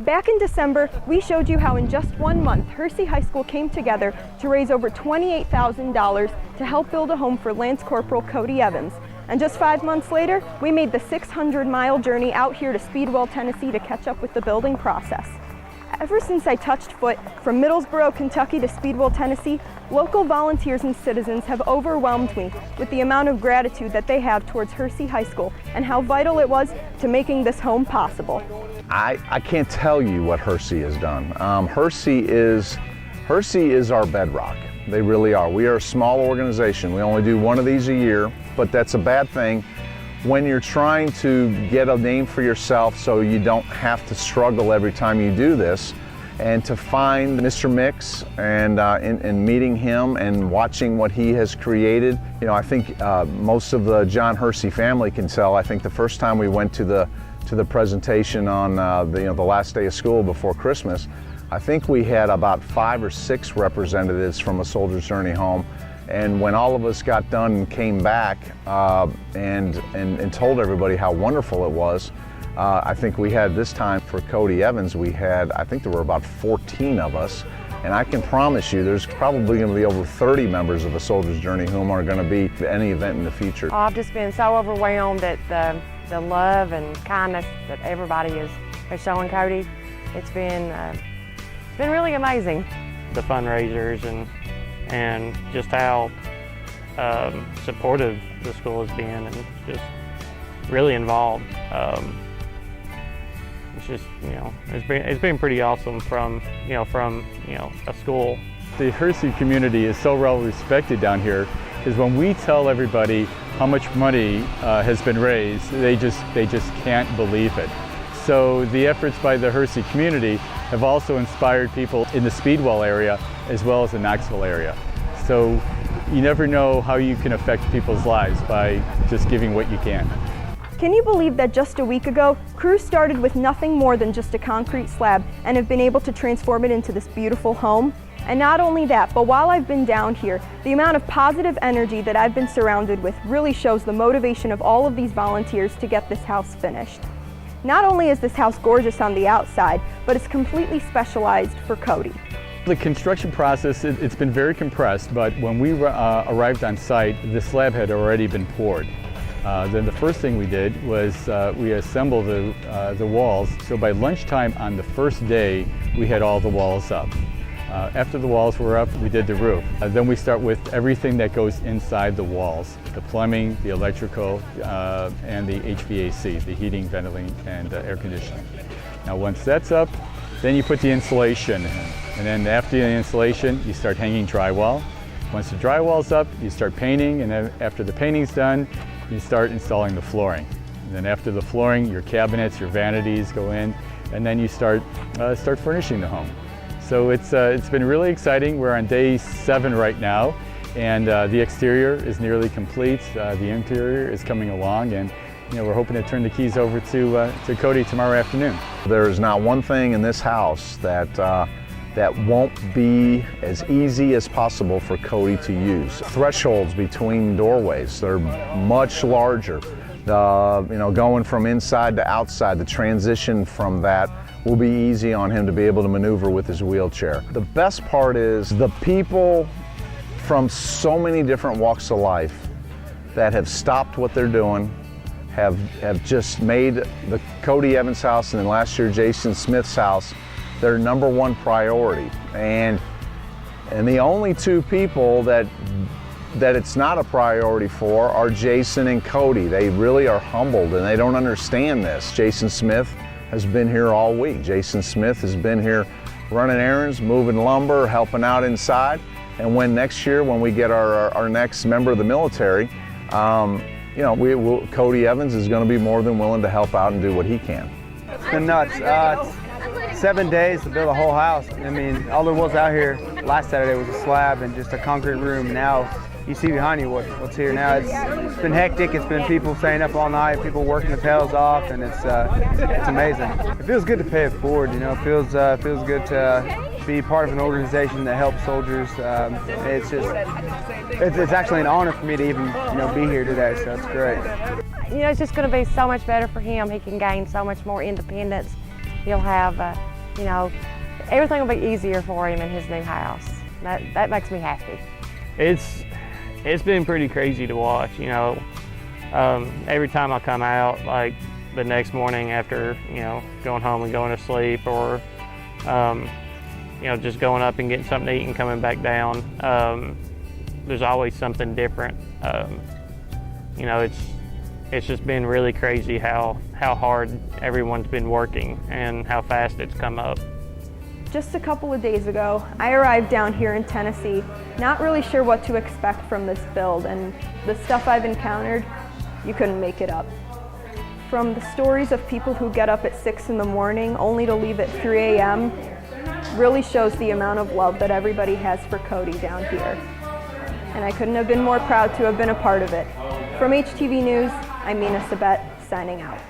Back in December, we showed you how in just 1 month, Hersey High School came together to raise over $28,000 to help build a home for Lance Corporal Cody Evans. And just 5 months later, we made the 600-mile journey out here to Speedwell, Tennessee to catch up with the building process. Ever since I touched foot from Middlesboro, Kentucky to Speedwell, Tennessee, local volunteers and citizens have overwhelmed me with the amount of gratitude that they have towards Hersey High School and how vital it was to making this home possible. I can't tell you what Hersey has done. Hersey is our bedrock. They really are. We are a small organization. We only do one of these a year, but that's a bad thing when you're trying to get a name for yourself so you don't have to struggle every time you do this. And to find Mr. Mix and meeting him and watching what he has created, you know, I think most of the John Hersey family can tell. I think the first time we went to the presentation on the last day of school before Christmas, I think we had about 5 or 6 representatives from A Soldier's Journey Home. And when all of us got done and came back and told everybody how wonderful it was, I think we had this time for Cody Evans, I think there were about 14 of us. And I can promise you there's probably going to be over 30 members of A Soldier's Journey whom are going to be at any event in the future. I've just been so overwhelmed at the love and kindness that everybody is showing Cody. It's been really amazing. The fundraisers and just how supportive the school has been and just really involved. It's just, it's been pretty awesome from a school. The Hersey community is so well respected down here because when we tell everybody how much money has been raised, they just can't believe it. So the efforts by the Hersey community have also inspired people in the Speedwell area as well as the Knoxville area. So you never know how you can affect people's lives by just giving what you can. Can you believe that just a week ago, crews started with nothing more than just a concrete slab and have been able to transform it into this beautiful home? And not only that, but while I've been down here, the amount of positive energy that I've been surrounded with really shows the motivation of all of these volunteers to get this house finished. Not only is this house gorgeous on the outside, but it's completely specialized for Cody. The construction process, it's been very compressed, but when we arrived on site, the slab had already been poured. Then the first thing we did was we assembled the walls. So by lunchtime on the first day, we had all the walls up. After the walls were up, we did the roof. Then we start with everything that goes inside the walls, the plumbing, the electrical, and the HVAC, the heating, ventilating, and air conditioning. Now once that's up, then you put the insulation in. And then after the insulation, you start hanging drywall. Once the drywall's up, you start painting, and then after the painting's done, you start installing the flooring. And then after the flooring, your cabinets, your vanities go in, and then you start furnishing the home. So it's been really exciting. We're on day 7 right now, and the exterior is nearly complete. The interior is coming along, and we're hoping to turn the keys over to Cody tomorrow afternoon. There is not one thing in this house that won't be as easy as possible for Cody to use. Thresholds between doorways, they're much larger. Going from inside to outside, the transition from that will be easy on him to be able to maneuver with his wheelchair. The best part is the people from so many different walks of life that have stopped what they're doing, have just made the Cody Evans house and then last year Jason Smith's house their #1 priority. And the only 2 people that it's not a priority for are Jason and Cody. They really are humbled and they don't understand this. Jason Smith has been here all week. Jason Smith has been here running errands, moving lumber, helping out inside. And next year when we get our next member of the military, Cody Evans is going to be more than willing to help out and do what he can. It's been nuts. It's 7 days to build a whole house. I mean, all there was out here last Saturday was a slab and just a concrete room. Now you see behind you what's here now. It's been hectic. It's been people staying up all night, people working their tails off, and it's amazing. It feels good to pay it forward. It feels good to be part of an organization that helps soldiers. It's actually an honor for me to even be here today. So it's great. It's just going to be so much better for him. He can gain so much more independence. he'll have, you know, everything will be easier for him in his new house. That makes me happy. It's been pretty crazy to watch, you know. Every time I come out, like the next morning after, you know, going home and going to sleep, or you know, just going up and getting something to eat and coming back down, there's always something different. You know, it's just been really crazy how hard everyone's been working and how fast it's come up. Just a couple of days ago, I arrived down here in Tennessee, not really sure what to expect from this build, and the stuff I've encountered, you couldn't make it up. From the stories of people who get up at 6 in the morning only to leave at 3 a.m. really shows the amount of love that everybody has for Cody down here. And I couldn't have been more proud to have been a part of it. From HTV News, I'm Mina Sabet, signing out.